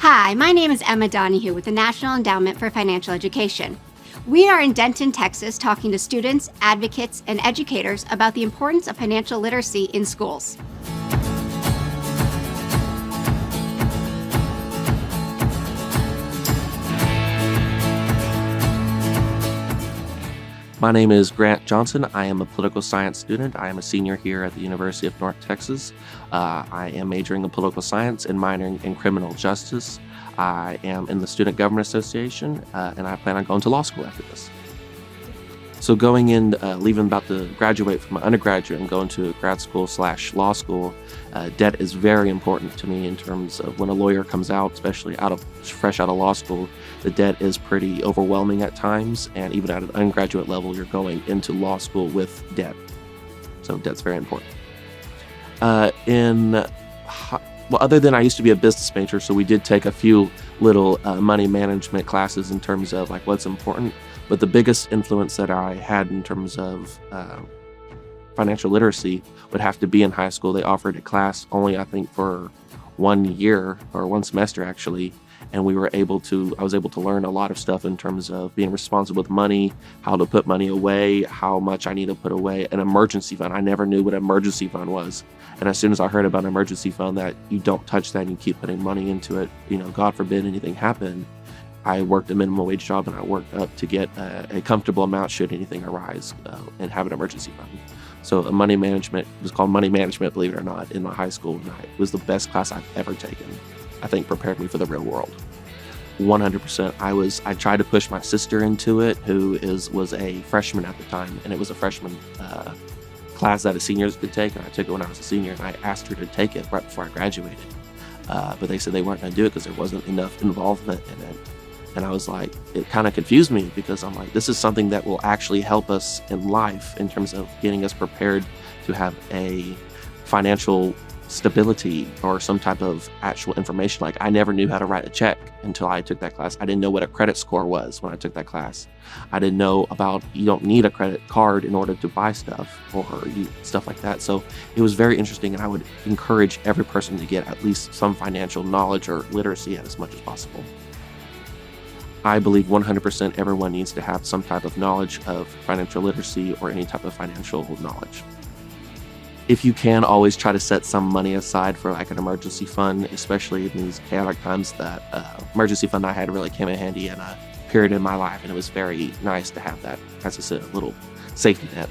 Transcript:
Hi, my name is Emma Donahue with the National Endowment for Financial Education. We are in Denton, Texas, talking to students, advocates, and educators about the importance of financial literacy in schools. My name is Grant Johnson. I am a political science student. I am a senior here at the University of North Texas. I am majoring in political science and minoring in criminal justice. I am in the Student Government Association, and I plan on going to law school after this. So going in, leaving about to graduate from my undergraduate and going to grad school / law school, debt is very important to me in terms of when a lawyer comes out, especially fresh out of law school. The debt is pretty overwhelming at times, and even at an undergraduate level, you're going into law school with debt. So debt's very important. Other than I used to be a business major, so we did take a few little money management classes in terms of like what's important. But the biggest influence that I had in terms of financial literacy would have to be in high school. They offered a class only, I think, for 1 year or one semester actually. And I was able to learn a lot of stuff in terms of being responsible with money, how to put money away, how much I need to put away, an emergency fund. I never knew what an emergency fund was. And as soon as I heard about an emergency fund, that you don't touch that and you keep putting money into it, God forbid anything happened. I worked a minimum wage job and I worked up to get a comfortable amount should anything arise and have an emergency fund. So money management was called money management, believe it or not, in my high school. And it was the best class I've ever taken. I think prepared me for the real world. 100%. I tried to push my sister into it, who was a freshman at the time, and it was a freshman class that seniors could take, and I took it when I was a senior, and I asked her to take it right before I graduated. But they said they weren't going to do it because there wasn't enough involvement in it. And I was like, it kind of confused me because I'm like, this is something that will actually help us in life in terms of getting us prepared to have a financial stability or some type of actual information. Like I never knew how to write a check until I took that class. I didn't know what a credit score was when I took that class. I didn't know about you don't need a credit card in order to buy stuff or stuff like that. So it was very interesting, and I would encourage every person to get at least some financial knowledge or literacy as much as possible. I believe 100% everyone needs to have some type of knowledge of financial literacy or any type of financial knowledge. If you can, always try to set some money aside for like an emergency fund, especially in these chaotic times. That emergency fund I had really came in handy in a period in my life, and it was very nice to have that as a little safety net.